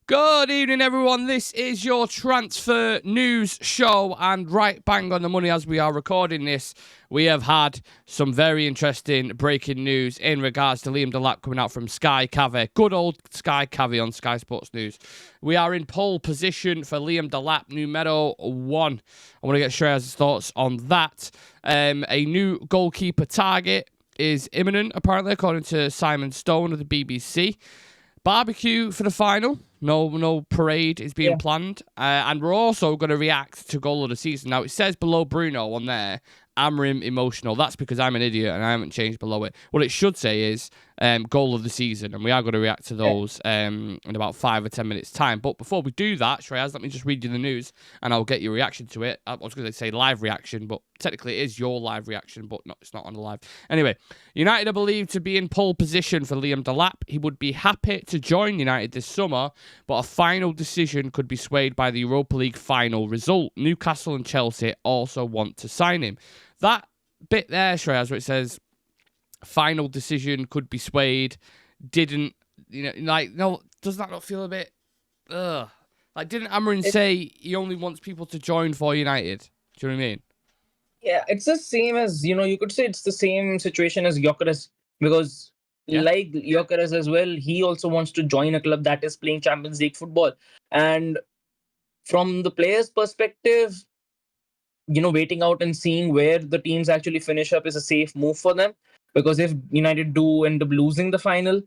Good evening, everyone. This is your transfer news show, and right bang on the money as we are recording this, we have had some very interesting breaking news in regards to Liam Delap coming out from Sky Cavi. Good old Sky Cavi on Sky Sports News. We are in pole position for Liam Delap, numero 1. I want to get Shreyas' thoughts on that. A new goalkeeper target is imminent, apparently, according to Simon Stone of the BBC. Barbecue for the final. No parade is being planned. And we're also going to react to goal of the season. Now, it says below Bruno on there, Amorim emotional. That's because I'm an idiot and I haven't changed below it. What it should say is goal of the season. And we are going to react to those in about 5 or 10 minutes' time. But before we do that, Shreyas, let me just read you the news and I'll get your reaction to it. I was going to say live reaction, but technically it is your live reaction, but no, it's not on the live. Anyway, United are believed to be in pole position for Liam Delap. He would be happy to join United this summer, but a final decision could be swayed by the Europa League final result. Newcastle and Chelsea also want to sign him. That bit there, Shreyas, where it says final decision could be swayed, didn't, no, does that not feel a bit, Like, didn't Amorim say he only wants people to join for United? Do you know what I mean? Yeah, it's the same as, you could say it's the same situation as Gyökeres, because like Gyökeres as well, he also wants to join a club that is playing Champions League football. And from the player's perspective, waiting out and seeing where the teams actually finish up is a safe move for them. Because if United do end up losing the final,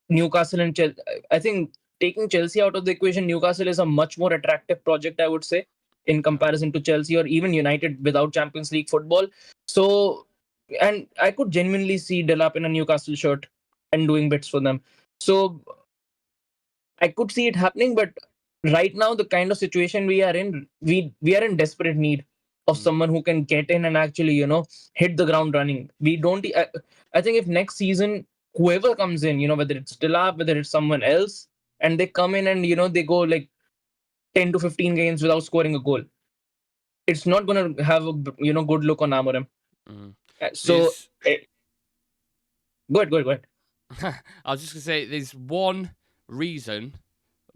Newcastle and Chelsea, I think taking Chelsea out of the equation, Newcastle is a much more attractive project, I would say, in comparison to Chelsea or even United without Champions League football. So, and I could genuinely see Delap in a Newcastle shirt and doing bits for them. So, I could see it happening, but right now, the kind of situation we are in, we are in desperate need of someone who can get in and actually, hit the ground running. We don't, I think if next season, whoever comes in, whether it's Delap, whether it's someone else, and they come in and, they go like 10 to 15 games without scoring a goal, it's not going to have a, good look on Amorim. So, go ahead. I was just going to say, there's one reason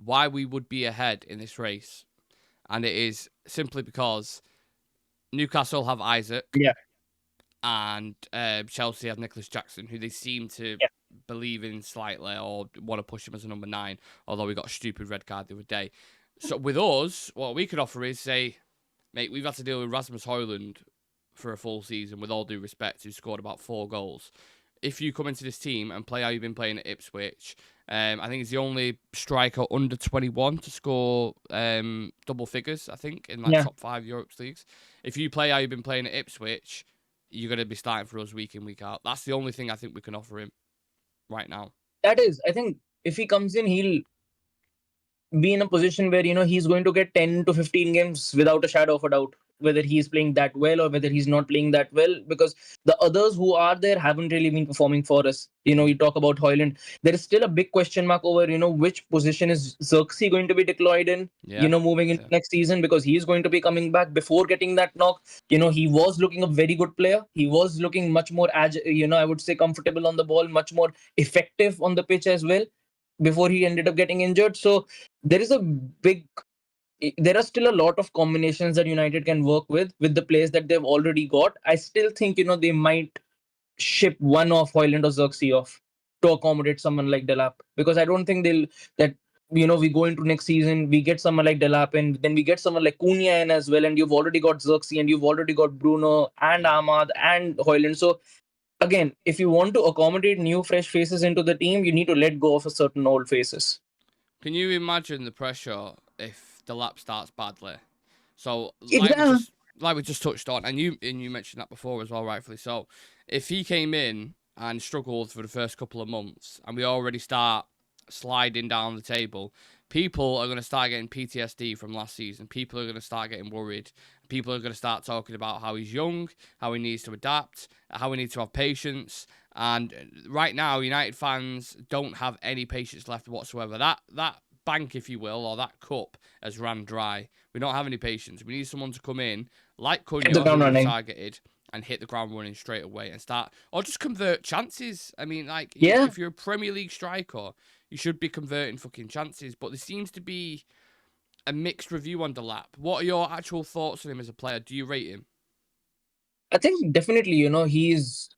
why we would be ahead in this race, and it is simply because Newcastle have Isaac, and Chelsea have Nicholas Jackson, who they seem to believe in slightly or want to push him as a number 9, although we got a stupid red card the other day. So with us, what we could offer is say, mate, we've had to deal with Rasmus Højlund for a full season, with all due respect, who scored about 4 goals. If you come into this team and play how you've been playing at Ipswich, I think he's the only striker under 21 to score double figures, I think, in top 5 Europe leagues. If you play how you've been playing at Ipswich, you're going to be starting for us week in, week out. That's the only thing I think we can offer him right now. That is, I think if he comes in, he'll be in a position where, he's going to get 10 to 15 games without a shadow of a doubt, whether he's playing that well or whether he's not playing that well, because the others who are there haven't really been performing for us. You talk about Højlund. There is still a big question mark over, which position is Xerxes going to be deployed in, moving into next season, because he's going to be coming back before getting that knock. He was looking a very good player. He was looking much more agile, I would say comfortable on the ball, much more effective on the pitch as well, before he ended up getting injured. So there are still a lot of combinations that United can work with the players that they've already got. I still think, they might ship one of Højlund or Xerxes off to accommodate someone like Delap, because I don't think we go into next season, we get someone like Delap and then we get someone like Cunha in as well, and you've already got Xerxes and you've already got Bruno and Ahmad and Højlund. So again, if you want to accommodate new fresh faces into the team, you need to let go of a certain old faces. Can you imagine the pressure if Delap starts badly? So like we just touched on, and you mentioned that before as well, rightfully so. If he came in and struggled for the first couple of months, and we already start sliding down the table, people are going to start getting PTSD from last season. People are going to start getting worried. People are going to start talking about how he's young, how he needs to adapt, how we need to have patience. And right now, United fans don't have any patience left whatsoever. That bank, if you will, or that cup has ran dry. We don't have any patience. We need someone to come in, like Cunha, who we targeted, and hit the ground running straight away and start, or just convert chances. I mean, if you're a Premier League striker, you should be converting fucking chances. But there seems to be a mixed review on Delap. What are your actual thoughts on him as a player? Do you rate him? I think definitely, he's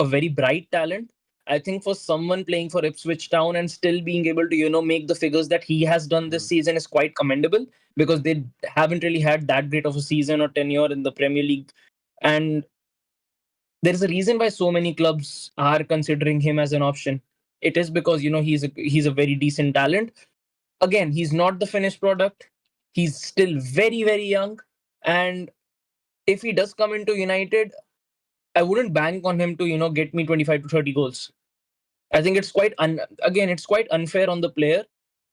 a very bright talent. I think for someone playing for Ipswich Town and still being able to, make the figures that he has done this season is quite commendable, because they haven't really had that great of a season or tenure in the Premier League. And there is a reason why so many clubs are considering him as an option. It is because, he's a very decent talent. Again, he's not the finished product. He's still very, very young. And if he does come into United, I wouldn't bank on him to, get me 25 to 30 goals. I think it's it's quite unfair on the player,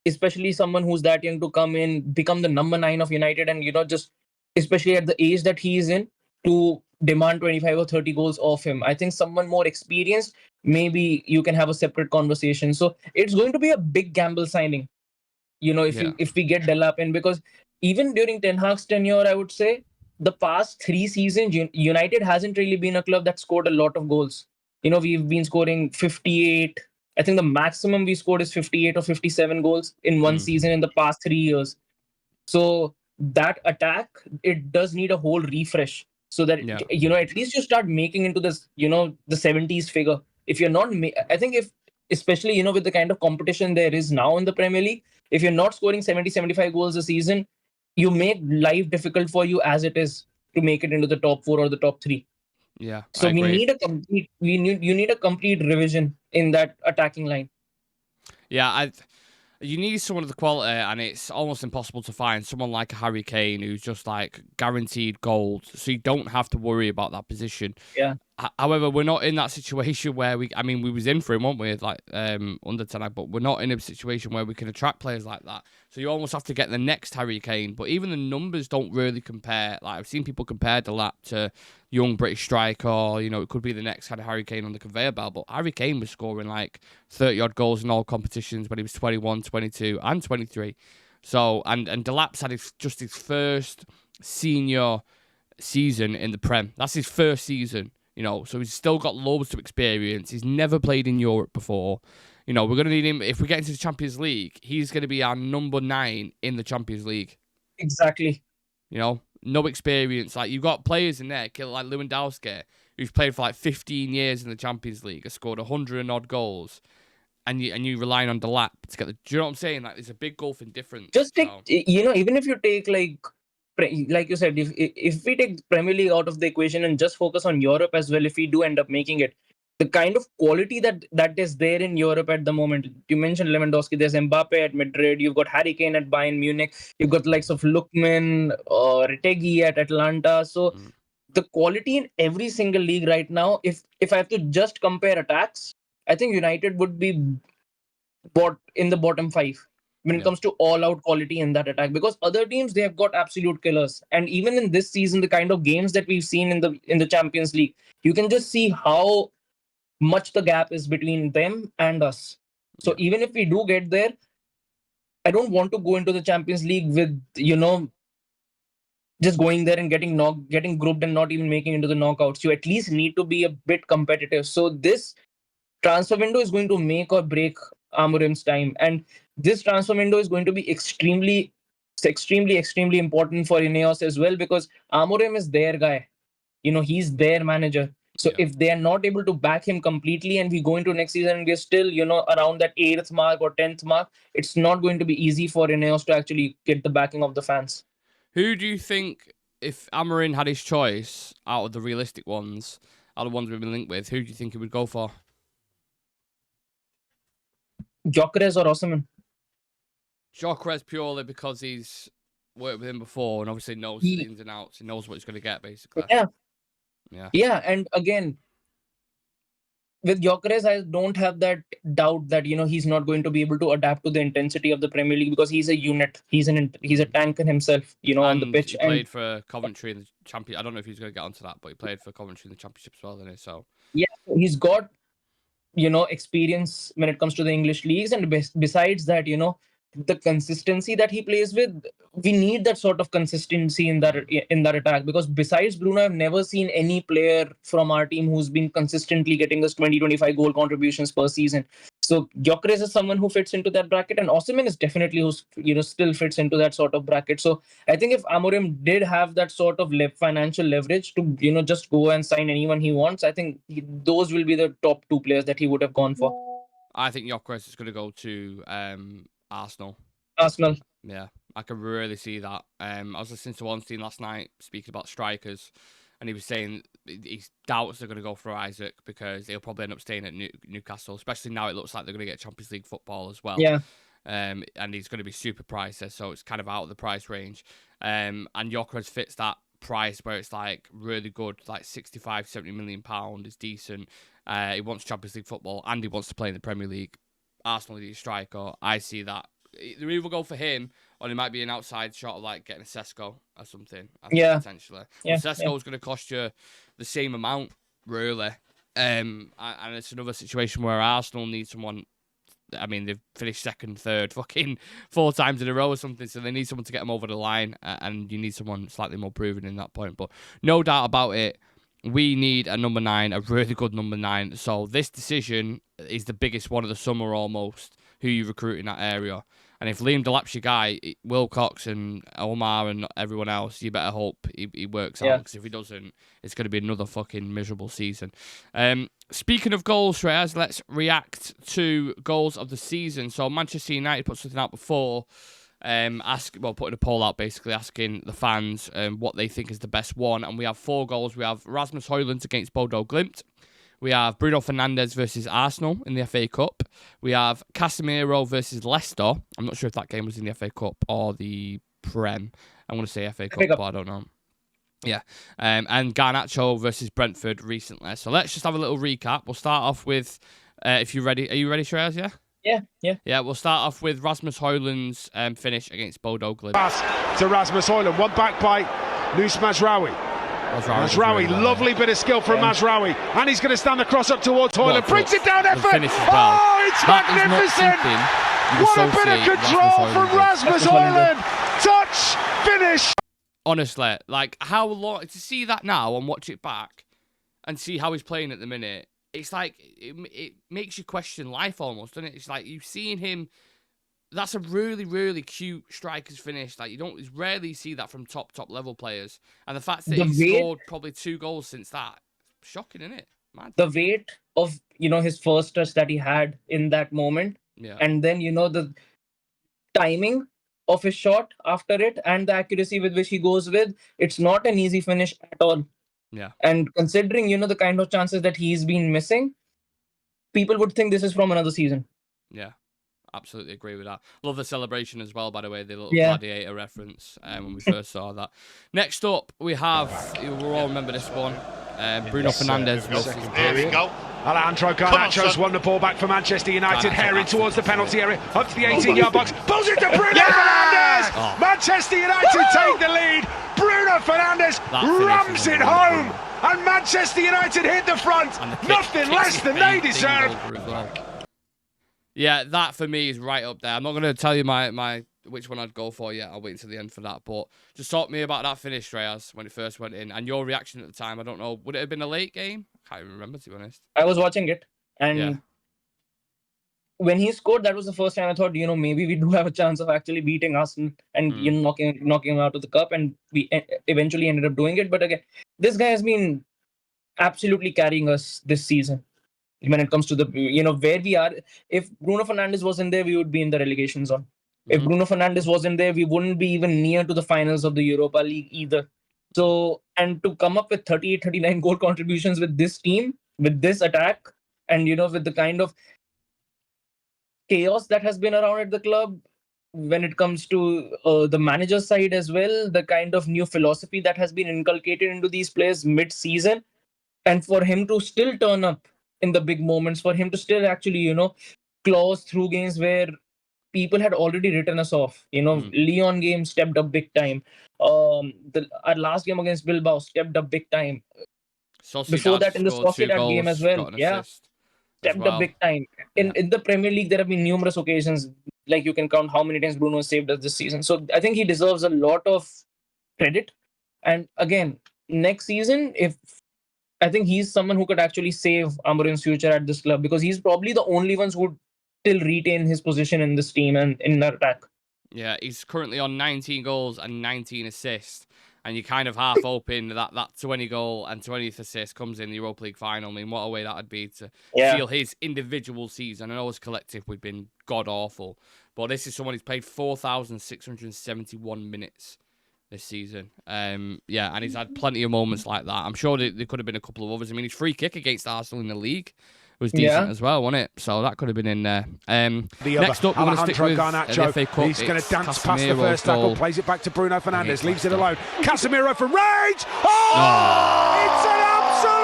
especially someone who's that young, to come in, become the number 9 of United, and, just especially at the age that he is in, to demand 25 or 30 goals off him. I think someone more experienced, maybe you can have a separate conversation. So it's going to be a big gamble signing, if we get Delap in, because even during Ten Hag's tenure, I would say the past 3 seasons, United hasn't really been a club that scored a lot of goals. We've been scoring 58. I think the maximum we scored is 58 or 57 goals in one season in the past 3 years. So that attack, it does need a whole refresh, so that, at least you start making into this, the 70s figure. If you're not, I think, if, especially, with the kind of competition there is now in the Premier League, if you're not scoring 70, 75 goals a season, you make life difficult for you as it is to make it into the top 4 or the top 3. Yeah. So you need a complete revision in that attacking line. Yeah, you need someone of the quality, and it's almost impossible to find someone like a Harry Kane who's just like guaranteed gold, so you don't have to worry about that position. Yeah. However, we're not in that situation where we was in for him, weren't we? Like under 10, but we're not in a situation where we can attract players like that. So you almost have to get the next Harry Kane. But even the numbers don't really compare. Like, I've seen people compare Delap to young British striker, or, it could be the next kind of Harry Kane on the conveyor belt. But Harry Kane was scoring like 30-odd goals in all competitions when he was 21, 22 and 23. So, and Delap's had just his first senior season in the Prem. That's his first season. So he's still got loads of experience. He's never played in Europe before. We're going to need him. If we get into the Champions League, he's going to be our number 9 in the Champions League. Exactly. No experience. Like, you've got players in there, like Lewandowski, who's played for like 15 years in the Champions League, has scored 100 and odd goals, and you relying on Delap to get the. Do you know what I'm saying? Like, there's a big gulfing difference. Just take, even if you take like you said, if we take Premier League out of the equation and just focus on Europe as well, if we do end up making it, the kind of quality that is there in Europe at the moment. You mentioned Lewandowski, there's Mbappe at Madrid, you've got Harry Kane at Bayern Munich, you've got the likes of Lookman or Retegui at Atlanta. So the quality in every single league right now, if I have to just compare attacks, I think United would be in the bottom 5 when it comes to all-out quality in that attack, because other teams, they have got absolute killers. And even in this season, the kind of games that we've seen in the Champions League, you can just see how much the gap is between them and us. So even if we do get there, I don't want to go into the Champions League with, just going there and getting grouped and not even making into the knockouts. You at least need to be a bit competitive. So this transfer window is going to make or break Amorim's time. And this transfer window is going to be extremely important for Ineos as well, because Amorim is their guy. He's their manager. So if they are not able to back him completely, and we go into next season and we're still, around that 8th mark or 10th mark, it's not going to be easy for Ineos to actually get the backing of the fans. Who do you think, if Amorim had his choice out of the realistic ones, out of the ones we've been linked with, who do you think he would go for? Gyökeres or Osimhen? Gyökeres purely because he's worked with him before and obviously knows the ins and outs. He knows what he's going to get, basically. Yeah, and again, with Gyökeres, I don't have that doubt that he's not going to be able to adapt to the intensity of the Premier League, because he's a unit. He's a tank in himself. On the pitch. He played for Coventry in the Championship. I don't know if he's going to get onto that, but he played for Coventry in the Championship as well, didn't he? So yeah, he's got experience when it comes to the English leagues, and besides that, the consistency that he plays with, we need that sort of consistency in that attack, because besides Bruno, I've never seen any player from our team who's been consistently getting us 20-25 goal contributions per season. So Gyökeres is someone who fits into that bracket, and Osimhen is definitely who's still fits into that sort of bracket. So I think if Amorim did have that sort of financial leverage to just go and sign anyone he wants, I think those will be the top two players that he would have gone for. I think Gyökeres is going to go to Arsenal. Arsenal. Yeah, I can really see that. I was listening to Ornstein last night speaking about strikers, and he was saying he doubts they're going to go for Isaac because he'll probably end up staying at Newcastle, especially now it looks like they're going to get Champions League football as well. Yeah. And he's going to be super pricey, so it's kind of out of the price range. And Gyökeres fits that price where it's like really good, like 65, 70 million pound is decent. He wants Champions League football and he wants to play in the Premier League. Arsenal need a striker. I see that. They either go for him or it might be an outside shot of like getting a Sesko or something. I think, potentially. Yeah. Sesko's going to cost you the same amount, really. And it's another situation where Arsenal need someone. I mean, they've finished second, third, fucking 4 times in a row or something, so they need someone to get them over the line, and you need someone slightly more proven in that point. But no doubt about it, we need a number 9, a really good number 9. So this decision is the biggest one of the summer almost, who you recruit in that area. And if Liam Delap's your guy, Wilcox and Omar and everyone else, you better hope he works out. Because if he doesn't, it's going to be another fucking miserable season. Speaking of goals, Shreyas, let's react to goals of the season. So Manchester United put something out before, putting a poll out basically asking the fans what they think is the best one. And we have 4 goals. We have Rasmus Højlund against Bodo Glimt. We have Bruno Fernandes versus Arsenal in the FA Cup. We have Casemiro versus Leicester. I'm not sure if that game was in the FA Cup or the Prem. I'm going to say FA Cup, but I don't know. Yeah. And Garnacho versus Brentford recently. So let's just have a little recap. We'll start off with, if you're ready. Are you ready, Shreyas? Yeah? Yeah, we'll start off with Rasmus Højlund's finish against Bodo Glimt. Pass to Rasmus Højlund. One back by Nus Mazraoui. Mazraoui, lovely bit of skill from Mazraoui, and he's going to stand the cross up towards Højlund, brings it down effort. Oh, it's magnificent! What a bit of control from Rasmus Højlund. Touch, finish. Honestly, like how long to see that now and watch it back and see how he's playing at the minute. It's like it makes you question life almost, doesn't it? It's like you've seen him. That's a really, really cute striker's finish. Like you rarely see that from top level players. And the fact that he scored probably 2 goals since that, shocking, isn't it? Man. The weight of his first touch that he had in that moment, and then the timing of his shot after it and the accuracy with which he goes with, it's not an easy finish at all. Yeah. And considering the kind of chances that he's been missing, people would think this is from another season. Yeah. Absolutely agree with that. Love the celebration as well, by the way, the little gladiator reference when we first saw that. Next up, we have, we'll all remember this one, Bruno Fernandes. There we go. Alejandro Garnacho's won the ball back for Manchester United, herring towards the penalty area, up to the 18-yard box, pulls it to Bruno Fernandes! Oh. Manchester United take the lead. Bruno Fernandes rams it home, and Manchester United hit the front. Nothing less than they deserve. Yeah, that for me is right up there. I'm not going to tell you my which one I'd go for yet. I'll wait until the end for that. But just talk to me about that finish, Shreyas, when it first went in, and your reaction at the time. I don't know. Would it have been a late game? I can't even remember, to be honest. I was watching it, and when he scored, that was the first time I thought, maybe we do have a chance of actually beating Arsenal and knocking him out of the cup, and we eventually ended up doing it. But again, this guy has been absolutely carrying us this season. When it comes to the, where we are, if Bruno Fernandes wasn't there, we would be in the relegation zone. If Bruno Fernandes wasn't there, we wouldn't be even near to the finals of the Europa League either. So, and to come up with 38, 39 goal contributions with this team, with this attack, and, with the kind of chaos that has been around at the club, when it comes to the manager's side as well, the kind of new philosophy that has been inculcated into these players mid-season, and for him to still turn up in the big moments, for him to still actually, claws through games where people had already written us off. Lyon game stepped up big time. Our last game against Bilbao stepped up big time. Before that, in the Sociedad game as well. Stepped up big time. In the Premier League, there have been numerous occasions, like you can count how many times Bruno saved us this season. So I think he deserves a lot of credit. And again, next season, I think he's someone who could actually save Amorim's future at this club, because he's probably the only ones who still retain his position in this team and in the attack. Yeah, he's currently on 19 goals and 19 assists. And you're kind of half hoping that 20 goal and 20th assist comes in the Europa League final. I mean, what a way that would be to seal his individual season. I know as collective we've been god-awful. But this is someone who's played 4,671 minutes this season. Yeah, and he's had plenty of moments like that. I'm sure there could have been a couple of others. I mean, his free kick against Arsenal in the league was decent as well, wasn't it? So that could have been in there. Next up, we're going to stick with Garnacho. the FA Cup. He's going to dance Casemiro past the first tackle, goal. plays it back to Bruno Fernandes, leaves it alone. Casemiro from range. Oh! It's an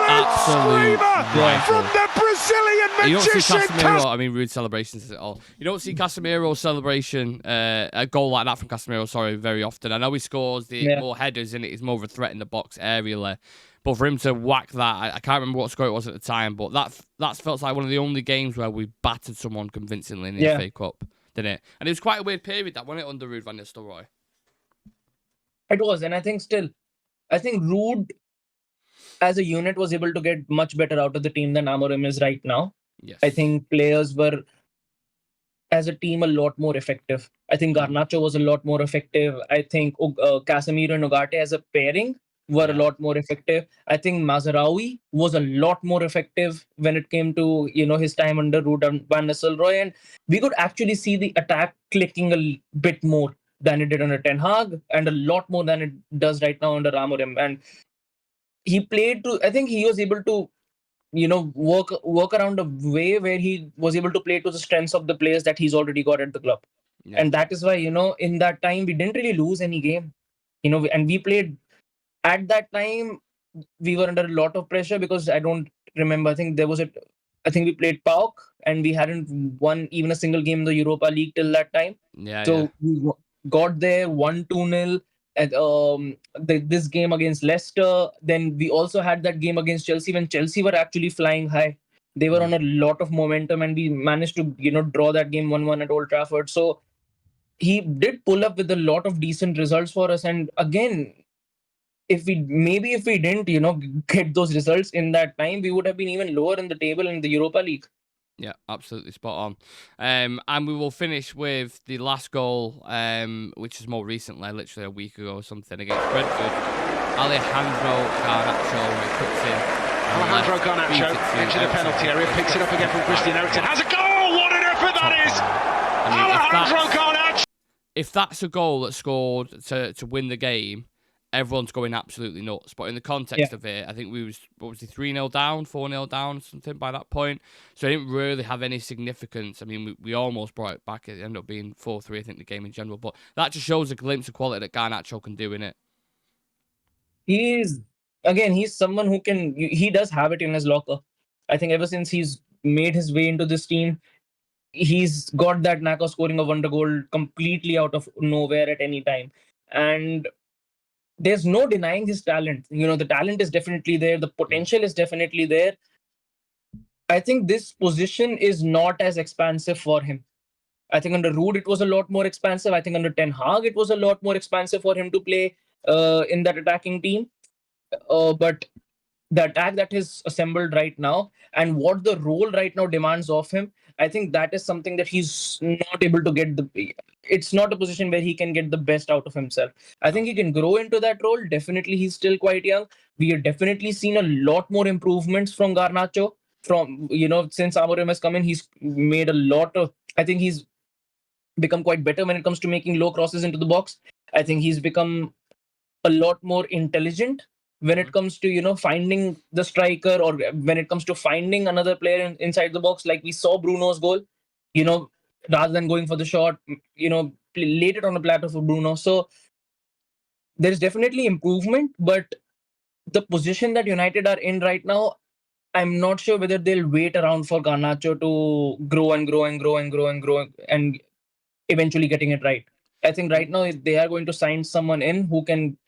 absolute screamer from the Brazilian magician. You don't see Casemiro, I mean, rude celebrations at all. You don't see Casemiro celebration, a goal like that from Casemiro, very often. I know he scores more headers and it is more of a threat in the box aerially. But for him to whack that, I can't remember what score it was at the time, but that felt like one of the only games where we battered someone convincingly in the FA Cup, didn't it? And it was quite a weird period, that, wasn't it, under Ruud van Nistelrooy? It was, and I think Ruud as a unit was able to get much better out of the team than Amorim is right now. Yes. I think players were, as a team, a lot more effective. I think Garnacho was a lot more effective. I think Casemiro and Ugarte as a pairing were a lot more effective. I think Mazraoui was a lot more effective when it came to his time under Ruben van Nistelrooy, and we could actually see the attack clicking a bit more than it did under Ten Hag, and a lot more than it does right now under Amorim. And he played to. I think he was able to work around a way where he was able to play to the strengths of the players that he's already got at the club. Yeah. And that is why in that time we didn't really lose any game. And we played. At that time, we were under a lot of pressure because I don't remember. I think we played PAOK and we hadn't won even a single game in the Europa League till that time. We got there 1-2-0 at this game against Leicester. Then we also had that game against Chelsea when Chelsea were actually flying high. They were on a lot of momentum and we managed to draw that game 1-1 at Old Trafford. So he did pull up with a lot of decent results for us. And again, if we didn't, get those results in that time, we would have been even lower in the table in the Europa League. Yeah, absolutely spot on. And we will finish with the last goal, which is more recently, literally a week ago or something, against Brentford. Alejandro Garnacho puts in. Alejandro Garnacho into the penalty area, picks it up again from Christian Eriksen. Has a goal! What an effort that is! Alejandro Garnacho! If that's a goal that's scored to win the game, everyone's going absolutely nuts. But in the context of it, I think we was 3-0 down, 4-0 down, something by that point. So it didn't really have any significance. I mean, we almost brought it back. It ended up being 4-3, I think, the game in general. But that just shows a glimpse of quality that Garnacho can do in it. He's someone who he does have it in his locker. I think ever since he's made his way into this team, he's got that knack of scoring a wonder goal completely out of nowhere at any time. And there's no denying his talent. The talent is definitely there. The potential is definitely there. I think this position is not as expansive for him. I think under Ruud, it was a lot more expansive. I think under Ten Hag, it was a lot more expansive for him to play in that attacking team. But the attack that is assembled right now and what the role right now demands of him, I think that is something that he's not able to get it's not a position where he can get the best out of himself. I think he can grow into that role. Definitely, he's still quite young. We have definitely seen a lot more improvements from Garnacho. Since Amorim has come in, he's made a lot of. I think he's become quite better when it comes to making low crosses into the box. I think he's become a lot more intelligent when it comes to finding the striker, or when it comes to finding another player inside the box. Like we saw Bruno's goal, rather than going for the shot, laid it on a platter for Bruno. So there's definitely improvement, but the position that United are in right now, I'm not sure whether they'll wait around for Garnacho to grow and eventually getting it right. I think right now they are going to sign someone in who can,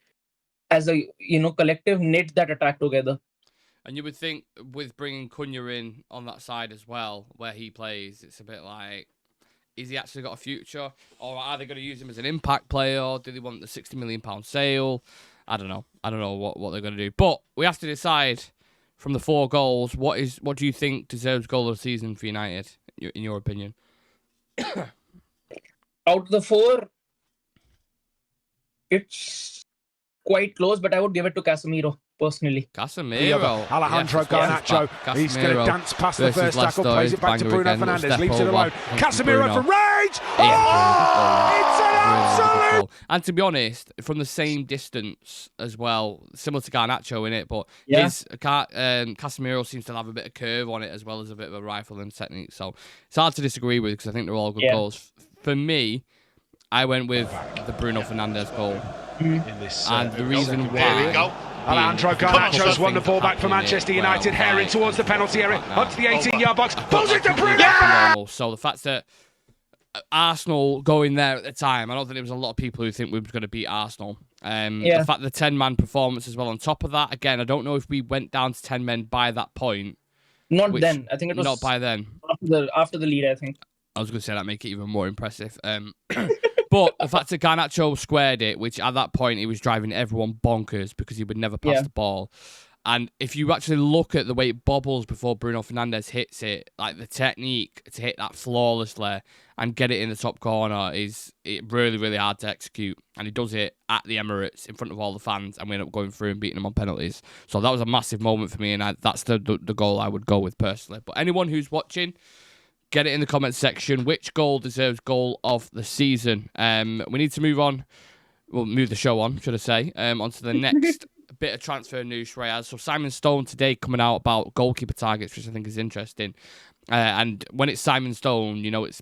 as a collective, knit that attack together. And you would think with bringing Cunha in on that side as well, where he plays, it's a bit like, is he actually got a future? Or are they going to use him as an impact player? Or do they want the £60 million sale? I don't know. I don't know what they're going to do. But we have to decide from the 4 goals, what do you think deserves goal of the season for United, in your opinion? Out of the 4, it's quite close, but I would give it to Casemiro personally. Casemiro. Alejandro Garnacho. He's going to dance past the first tackle, plays it back to Bruno Fernandes, leaves it alone. Casemiro for range. Oh, it's an absolute. And to be honest, from the same distance as well, similar to Garnacho in it, but his Casemiro seems to have a bit of curve on it as well as a bit of a rifling technique. So it's hard to disagree with because I think they're all good goals. For me, I went with the Bruno Fernandes goal. And the reason why... There we go. Alejandro Garnacho's won the ball back for Manchester United, herring towards the penalty area, up to the 18-yard box, pulls it to Bruno! So the fact that Arsenal going there at the time, I don't think there was a lot of people who think we were going to beat Arsenal. The fact the 10-man performance as well on top of that, again, I don't know if we went down to 10 men by that point. Not then. I think it was... Not by then. After the lead, I think. I was going to say that make it even more impressive. But the fact that Garnacho squared it, which at that point he was driving everyone bonkers because he would never pass the ball. And if you actually look at the way it bobbles before Bruno Fernandes hits it, like the technique to hit that flawlessly and get it in the top corner is really, really hard to execute. And he does it at the Emirates in front of all the fans, and we end up going through and beating them on penalties. So that was a massive moment for me, and that's the goal I would go with personally. But anyone who's watching, get it in the comments section. Which goal deserves goal of the season? We need to move on. We'll move the show on, should I say, onto the next bit of transfer news, Shreyas. So Simon Stone today coming out about goalkeeper targets, which I think is interesting. And when it's Simon Stone, you know, it's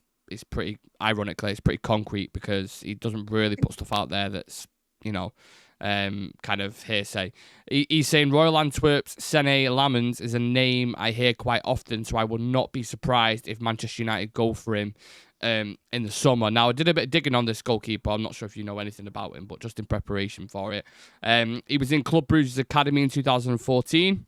pretty, ironically, it's pretty concrete because he doesn't really put stuff out there that's, you know, kind of hearsay. He's saying Royal Antwerp's Senne Lammens is a name I hear quite often, so I will not be surprised if Manchester United go for him in the summer. Now, I did a bit of digging on this goalkeeper. I'm not sure if you know anything about him, but just in preparation for it. He was in Club Brugge's academy in 2014.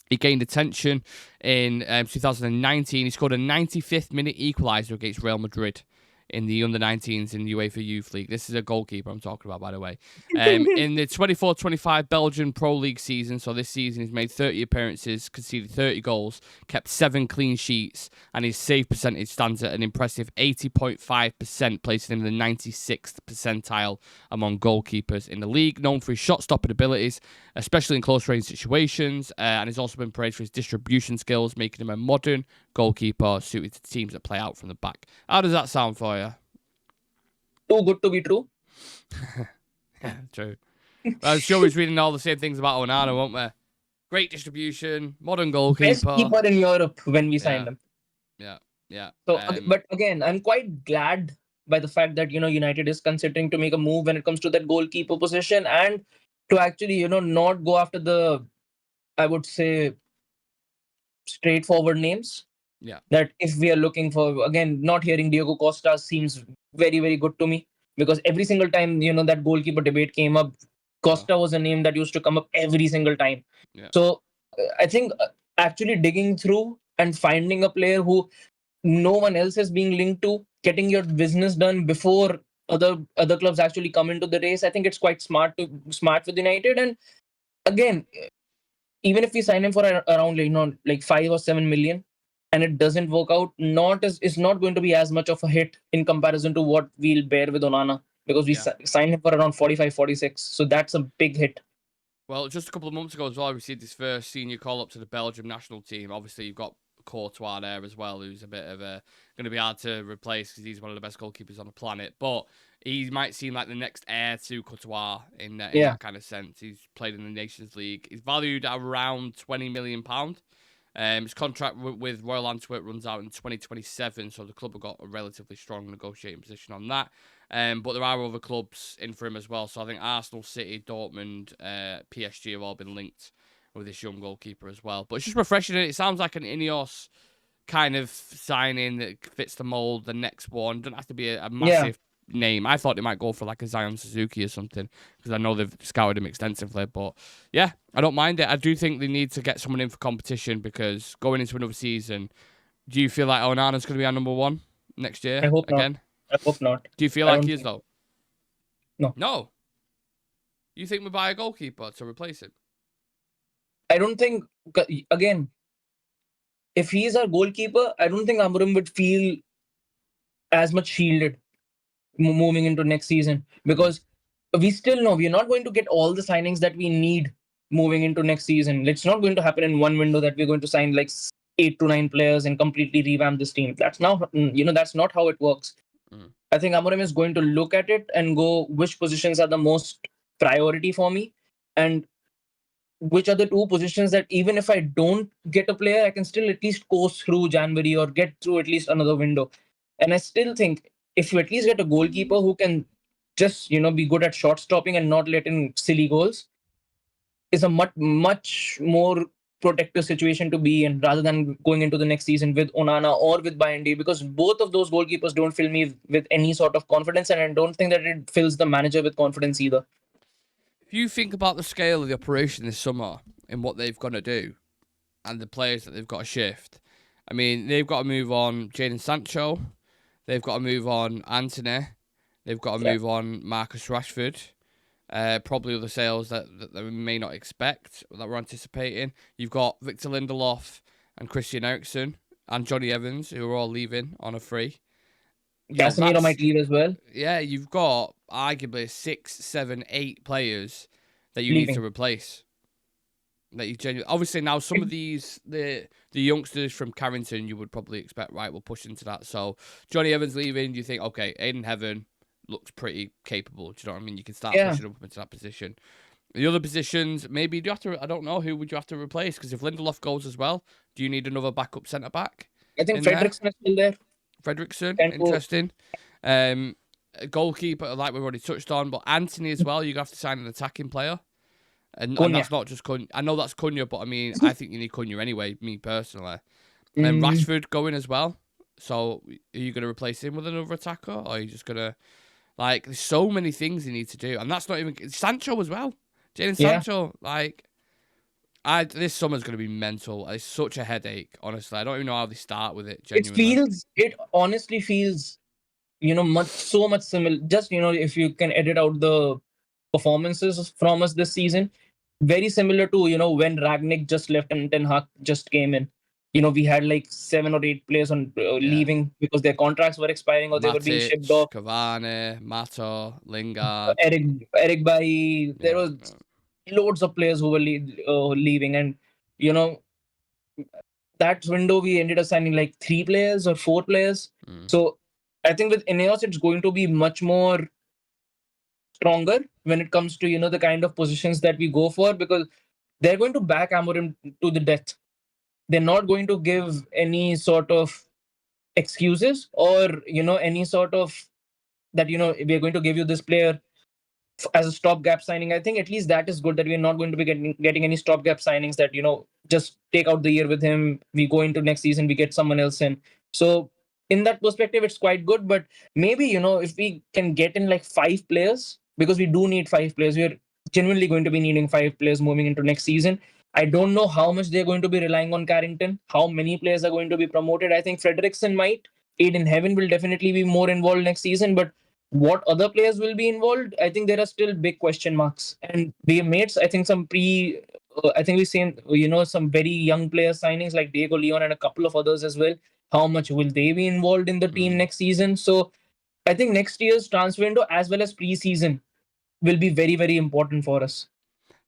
He gained attention in 2019. He scored a 95th minute equaliser against Real Madrid in the under-19s in the UEFA Youth League. This is a goalkeeper I'm talking about, by the way. In the 24-25 Belgian Pro League season, so this season he's made 30 appearances, conceded 30 goals, kept 7 clean sheets, and his save percentage stands at an impressive 80.5%, placing him in the 96th percentile among goalkeepers in the league. Known for his shot-stopping abilities, especially in close-range situations, and he's also been praised for his distribution skills, making him a modern goalkeeper suited to teams that play out from the back. How does that sound for you? Too good to be true. Yeah, true. I'm sure he's reading all the same things about Onana, won't we? Great distribution, modern goalkeeper. Best keeper in Europe when we signed him. Yeah. So, but again, I'm quite glad by the fact that, you know, United is considering to make a move when it comes to that goalkeeper position and to actually, you know, not go after the, I would say, straightforward names. Yeah. That if we are looking for, again, not hearing Diego Costa seems very, very good to me because every single time, you know, that goalkeeper debate came up, Costa was a name that used to come up every single time. Yeah. So I think actually digging through and finding a player who no one else is being linked to, getting your business done before other clubs actually come into the race, I think it's quite smart with United. And again, even if we sign him for around, you know, like 5 or 7 million, and it doesn't work out, it's not going to be as much of a hit in comparison to what we'll bear with Onana because we signed him for around 45, 46. So that's a big hit. Well, just a couple of months ago as well, we received his first senior call up to the Belgium national team. Obviously, you've got Courtois there as well, who's a bit of going to be hard to replace because he's one of the best goalkeepers on the planet. But he might seem like the next heir to Courtois in that kind of sense. He's played in the Nations League. He's valued at around £20 million. His contract with Royal Antwerp runs out in 2027, so the club have got a relatively strong negotiating position on that. But there are other clubs in for him as well. So I think Arsenal, City, Dortmund, PSG have all been linked with this young goalkeeper as well. But it's just refreshing. It sounds like an Ineos kind of signing that fits the mold. The next one doesn't have to be a massive name. I thought they might go for like a Zion Suzuki or something because I know they've scouted him extensively. But yeah, I don't mind it. I do think they need to get someone in for competition because going into another season, do you feel like Onana's going to be our number one next year? I hope again? Not. I hope not. Do you feel like he is though? No. No? You think we buy a goalkeeper to replace him? I don't think, again, if he's our goalkeeper, I don't think Amorim would feel as much shielded moving into next season, because we still know we're not going to get all the signings that we need moving into next season. It's not going to happen in one window that we're going to sign like 8 to 9 players and completely revamp this team. That's that's not how it works. I think Amorim is going to look at it and go, which positions are the most priority for me, and which are the two positions that even if I don't get a player, I can still at least coast through January or get through at least another window. And I still think if you at least get a goalkeeper who can just be good at shot stopping and not let in silly goals, is a much more protective situation to be in, rather than going into the next season with Onana or with Bayandi, because both of those goalkeepers don't fill me with any sort of confidence, and I don't think that it fills the manager with confidence either. If you think about the scale of the operation this summer and what they've got to do and the players that they've got to shift, I mean, they've got to move on Jadon Sancho, they've got to move on Antony, they've got to move on Marcus Rashford, probably other sales that we may not expect, that we're anticipating. You've got Victor Lindelof and Christian Eriksen and Johnny Evans, who are all leaving on a free. Casemiro might leave as well. Yeah, you've got arguably 6, 7, 8 players that you Leaving. need to replace. That you genuinely, obviously now some of these the youngsters from Carrington you would probably expect, right, we'll push into that. So Johnny Evans leaving, you think, okay, Aiden Heaven looks pretty capable. Do you know what I mean? You can start pushing up into that position. The other positions, maybe do you have to? I don't know, who would you have to replace? Because if Lindelof goes as well, do you need another backup centre back? I think Fredrickson is still there. Fredrickson, interesting. Goalkeeper, like we've already touched on, but Antony as well. You have to sign an attacking player, and that's not just Cunha. I know that's Cunha, but I mean, I think you need Cunha anyway. Me personally, and Rashford going as well. So, are you going to replace him with another attacker, or are you just going to there's so many things you need to do, and that's not even Sancho as well. Jadon Sancho, this summer's going to be mental. It's such a headache, honestly. I don't even know how they start with it, genuinely. It honestly feels, so much similar. Just, if you can edit out the performances from us this season, very similar to, when Ragnick just left and Ten Hag just came in. We had like 7 or 8 players on leaving because their contracts were expiring or they were being shipped off. Cavani, Mato, Lingard. Eric Bailly. There was loads of players who were leaving, and that window we ended up signing like 3 players or 4 players. So I think with Ineos it's going to be much more stronger when it comes to the kind of positions that we go for, because they're going to back Amorim to the death. They're not going to give any sort of excuses or any sort of that we're going to give you this player as a stopgap signing. I think at least that is good, that we're not going to be getting any stopgap signings that just take out the year with him, we go into next season, we get someone else in. So in that perspective it's quite good. But maybe if we can get in like 5 players, because we do need 5 players, we're genuinely going to be needing 5 players moving into next season. I don't know how much they're going to be relying on Carrington, how many players are going to be promoted. I think Fredrickson might. Aiden Heaven will definitely be more involved next season, but what other players will be involved, I think there are still big question marks. And we made, I think, some I think we seen, some very young player signings like Diego Leon and a couple of others as well. How much will they be involved in the team next season? So I think next year's transfer window as well as pre-season will be very, very important for us.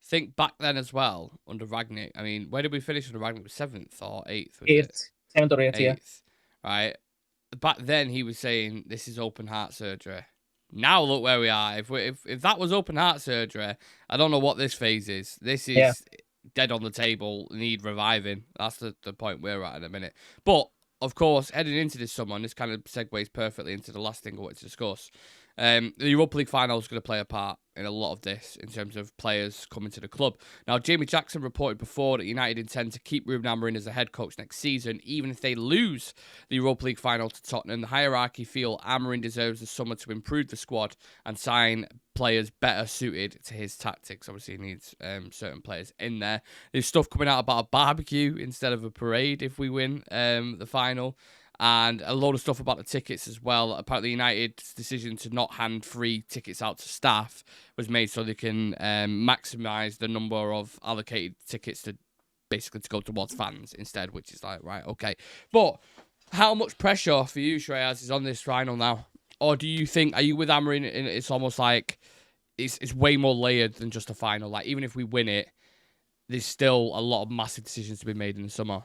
Think back then as well, under Ragnick. I mean, where did we finish under Ragnick? 7th or 8th? 8th. 7th or 8th, yeah. Right. Back then he was saying this is open heart surgery. Now look where we are. If that was open heart surgery, I don't know what this phase is. This is dead on the table, need reviving. That's the point we're at in a minute. But of course, heading into this summer, and this kind of segues perfectly into the last thing I wanted to discuss. The Europa League final is going to play a part in a lot of this in terms of players coming to the club. Now, Jamie Jackson reported before that United intend to keep Ruben Amorim as the head coach next season, even if they lose the Europa League final to Tottenham. The hierarchy feel Amorim deserves the summer to improve the squad and sign players better suited to his tactics. Obviously, he needs certain players in there. There's stuff coming out about a barbecue instead of a parade if we win the final. And a load of stuff about the tickets as well. Apparently, United's decision to not hand free tickets out to staff was made so they can maximise the number of allocated tickets to basically to go towards fans instead, which is like, right, okay. But How much pressure for you, Shreyas, is on this final now? Or do you think, are you with Amorim, and it's almost like it's way more layered than just a final? Like, even if we win it, there's still a lot of massive decisions to be made in the summer.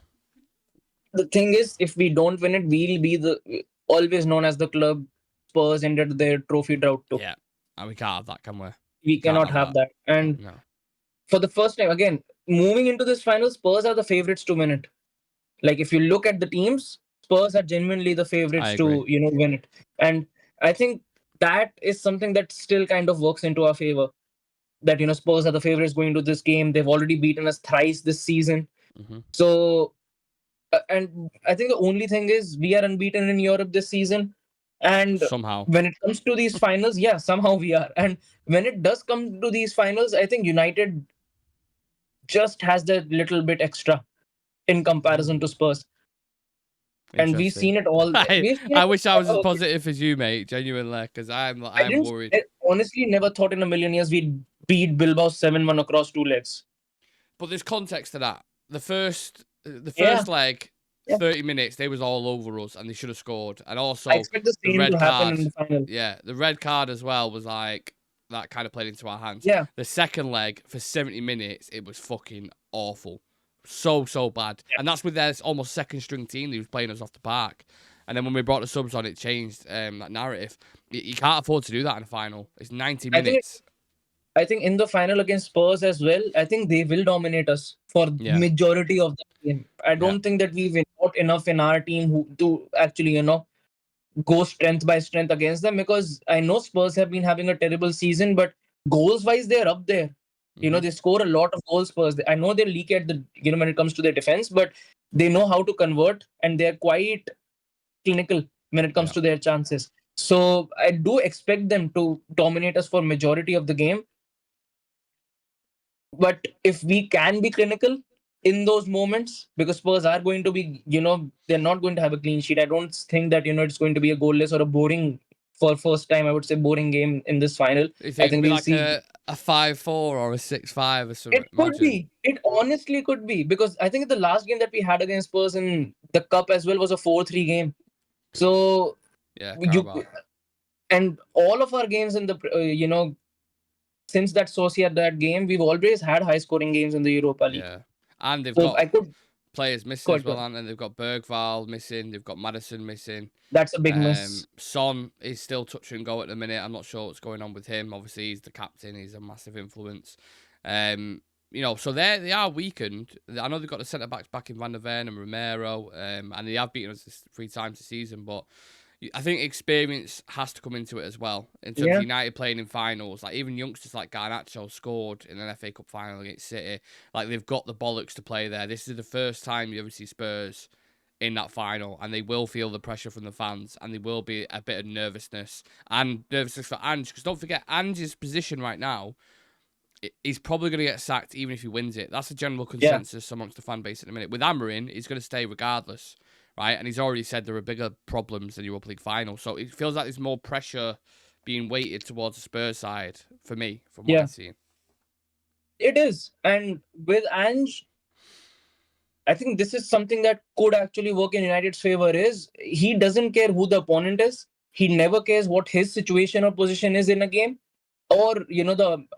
The thing is, if we don't win it, we'll be the always known as the club Spurs ended their trophy drought too. Yeah, and we can't have that, can we? We cannot have that. And no. For the first time, again, moving into this final, Spurs are the favorites to win it. Like, if you look at the teams, Spurs are genuinely the favorites to, win it. And I think that is something that still kind of works into our favor. That, Spurs are the favorites going to this game. They've already beaten us thrice this season. Mm-hmm. So, and I think the only thing is we are unbeaten in Europe this season. And somehow, when it comes to these finals, yeah, somehow we are. And when it does come to these finals, I think United just has that little bit extra in comparison to Spurs. And we've seen it all. I wish I was as positive as you, mate, genuinely, because I'm worried. I honestly never thought in a million years we'd beat Bilbao 7-1 across 2 legs. But there's context to that. The first leg, 30 minutes, they was all over us and they should have scored. And also, I expect the same to happen in the final. Yeah, the red card as well was like, that kind of played into our hands. Yeah. The second leg, for 70 minutes, it was fucking awful. So bad. Yeah. And that's with their almost second string team that was playing us off the park. And then when we brought the subs on, it changed that narrative. You can't afford to do that in a final. It's 90 minutes. I think in the final against Spurs as well, I think they will dominate us for majority of the game. I don't think that we've not enough in our team to actually, go strength by strength against them, because I know Spurs have been having a terrible season, but goals-wise, they're up there. They score a lot of goals, Spurs. I know they leak at the, when it comes to their defense, but they know how to convert, and they're quite clinical when it comes to their chances. So I do expect them to dominate us for majority of the game. But if we can be clinical in those moments, because Spurs are going to be, they're not going to have a clean sheet. I don't think that, it's going to be a goalless or a boring, for first time, I would say, boring game in this final. I think we'll see a 5-4 or a 6-5 or something. It could be. It honestly could be, because I think the last game that we had against Spurs in the Cup as well was a 4-3 game. So, and all of our games in the, since that Sociedad game, we've always had high-scoring games in the Europa League. Yeah, and they've got players missing as well, and they've got Bergvall missing, they've got Maddison missing. That's a big miss. Son is still touch and go at the minute. I'm not sure what's going on with him. Obviously, he's the captain. He's a massive influence. So they are weakened. I know they've got the centre-backs back in Van der Ven and Romero, and they have beaten us 3 times this season, but I think experience has to come into it as well. In terms of United playing in finals, like even youngsters like Garnacho scored in an FA Cup final against City. Like, they've got the bollocks to play there. This is the first time you ever see Spurs in that final, and they will feel the pressure from the fans, and there will be a bit of nervousness for Ange, because don't forget, Ange's position right now, he's probably going to get sacked even if he wins it. That's the general consensus amongst the fan base at the minute. With Amorim, he's going to stay regardless. Right, and he's already said there are bigger problems than Europa League final, so it feels like there's more pressure being weighted towards the Spurs side for me, from what I've seen. It is, and with Ange, I think this is something that could actually work in United's favor. Is he doesn't care who the opponent is. He never cares what his situation or position is in a game, or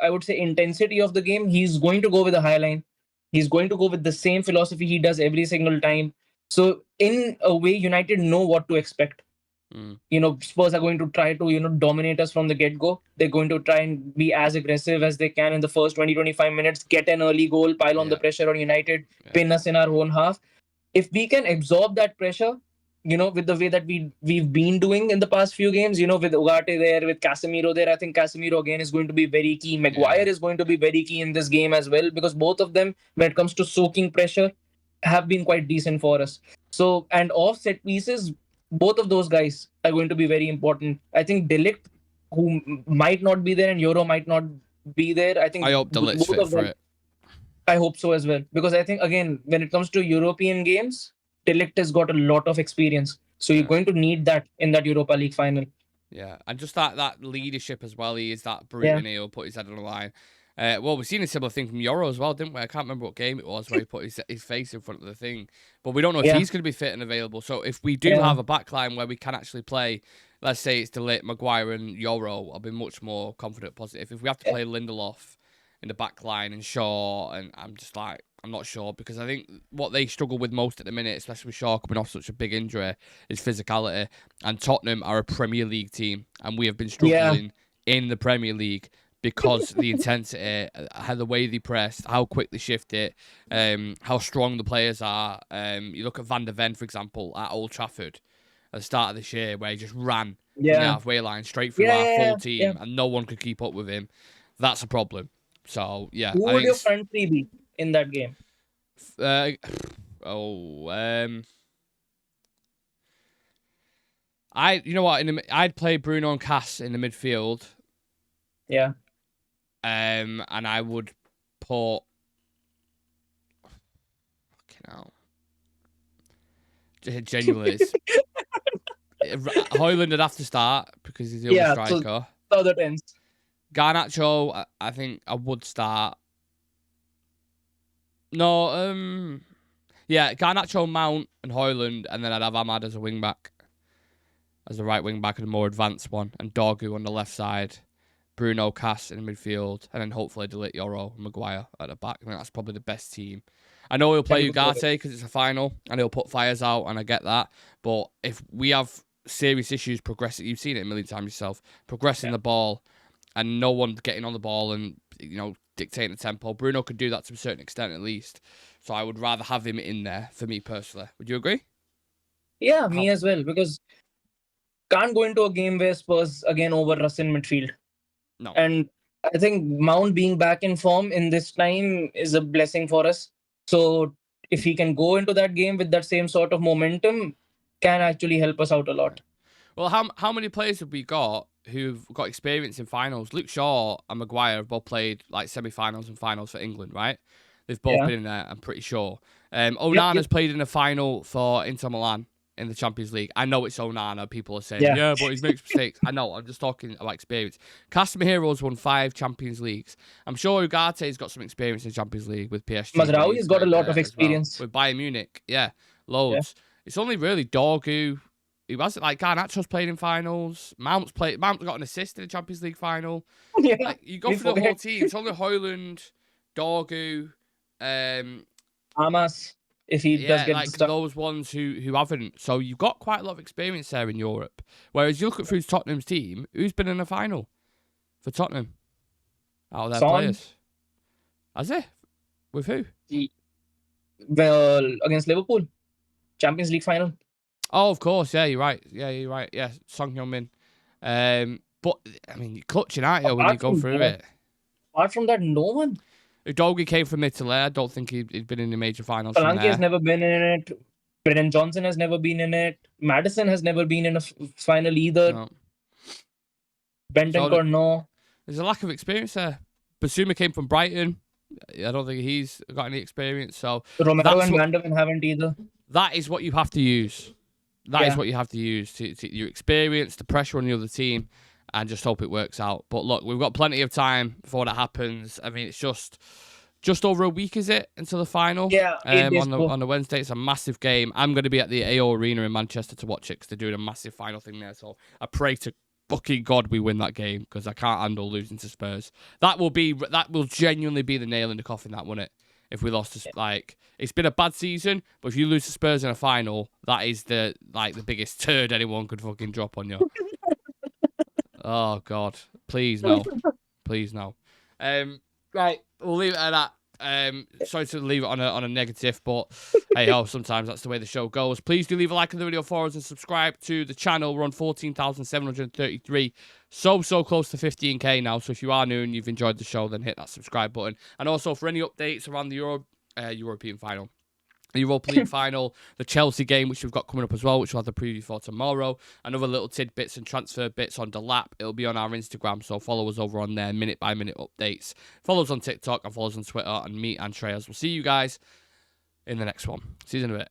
I would say intensity of the game. He's going to go with a high line. He's going to go with the same philosophy he does every single time. So in a way, United know what to expect. Spurs are going to try to, dominate us from the get-go. They're going to try and be as aggressive as they can in the first 20-25 minutes, get an early goal, pile on the pressure on United, pin us in our own half. If we can absorb that pressure, with the way that we've been doing in the past few games, with Ugarte there, with Casemiro there, I think Casemiro again is going to be very key. Maguire is going to be very key in this game as well, because both of them, when it comes to soaking pressure, have been quite decent for us. So, and off set pieces, both of those guys are going to be very important. I think De Ligt, who might not be there, and Euro might not be there. I hope De Ligt's fit for it. I hope so as well, because I think, again, when it comes to European games, De Ligt has got a lot of experience. So you're going to need that in that Europa League final. Yeah, and just that leadership as well. He is that brute, and he'll put his head on the line. Well, we've seen a similar thing from Euro as well, didn't we? I can't remember what game it was where he put his face in front of the thing. But we don't know if he's going to be fit and available. So if we do have a backline where we can actually play, let's say it's Delap, Maguire and Euro, I'll be much more confident, positive. If we have to play Lindelof in the backline and Shaw, and I'm not sure, because I think what they struggle with most at the minute, especially with Shaw coming off such a big injury, is physicality. And Tottenham are a Premier League team, and we have been struggling in the Premier League because the intensity, how the way they pressed, how quick they shift it, how strong the players are. You look at Van der Ven, for example, at Old Trafford at the start of this year, where he just ran from the halfway line straight through our full team, and no one could keep up with him. That's a problem. So, yeah. Who would your front three be in that game? You know what? I'd play Bruno and Cass in the midfield. Yeah. And I would put. Fucking hell. Genuinely, Højlund would have to start because he's the only striker. So other ends. Garnacho, I think I would start. No, Garnacho, Mount, and Højlund, and then I'd have Ahmad as a wing back, as the right wing back, and a more advanced one, and Dorgu on the left side, Bruno, Cass in the midfield, and then hopefully Delap, Euro, and Maguire at the back. I think that's probably the best team. I know he'll play Ugarte because it's a final, and he'll put fires out, and I get that. But if we have serious issues progressing, you've seen it a million times yourself, progressing the ball, and no one getting on the ball and dictating the tempo. Bruno could do that to a certain extent at least. So I would rather have him in there for me personally. Would you agree? Yeah, me as well, because can't go into a game where Spurs again over us in midfield. No. And I think Mount being back in form in this time is a blessing for us. So if he can go into that game with that same sort of momentum, can actually help us out a lot. Well, how many players have we got who've got experience in finals? Luke Shaw and Maguire have both played like semi-finals and finals for England, right? They've both been in there, I'm pretty sure. Onana's played in a final for Inter Milan in the Champions League. I know it's Onana. People are saying, yeah, but he makes mistakes. I know. I'm just talking about experience. Casemiro's won 5 Champions Leagues. I'm sure Ugarte's got some experience in Champions League with PSG. Mazraoui's got a lot of experience. Well. With Bayern Munich. Yeah, loads. Yeah. It's only really Dorgu. He wasn't like Garnacho's played in finals. Mount's got an assist in the Champions League final. Yeah, like, you go through the whole team. It's only Højlund, Dorgu, Amas, if he does get like those ones who haven't. So you've got quite a lot of experience there in Europe. Whereas you look at through Tottenham's team, who's been in a final for Tottenham out of their players? Has he? With who? Well, against Liverpool, Champions League final. Oh, of course. Yeah, you're right. Yeah, Son Heung-min. But I mean, you're clutching, aren't you, when you go through it? Apart from that, no one. Udogie came from Italy. I don't think he'd been in the major finals. Solanke has never been in it. Brennan Johnson has never been in it. Maddison has never been in a final either. No. Bentancur, no. There's a lack of experience there. Basuma came from Brighton. I don't think he's got any experience. So Romero and Van der Ven haven't either. That is what you have to use. That is what you have to use to your experience, the pressure on the other team, and just hope it works out. But look, we've got plenty of time before that happens. I mean, it's just over a week, is it, until the final? Yeah, on the Wednesday. It's a massive game. I'm going to be at the AO Arena in Manchester to watch it because they're doing a massive final thing there. So I pray to fucking God we win that game because I can't handle losing to Spurs. That will genuinely be the nail in the coffin, that, won't it? If we lost to, it's been a bad season, but if you lose to Spurs in a final, that is the biggest turd anyone could fucking drop on you. Oh God, please no, please no. Right, we'll leave it at that. Sorry to leave it on a negative, but hey ho, sometimes that's the way the show goes. Please do leave a like on the video for us and subscribe to the channel. We're on 14,733. So close to 15k now. So if you are new and you've enjoyed the show, then hit that subscribe button. And also for any updates around the European final, the Europa League final, the Chelsea game, which we've got coming up as well, which we'll have the preview for tomorrow, and other little tidbits and transfer bits on Delap. It'll be on our Instagram, so follow us over on there, minute-by-minute updates. Follow us on TikTok and follow us on Twitter, and me and Shreyas. We'll see you guys in the next one. See you in a bit.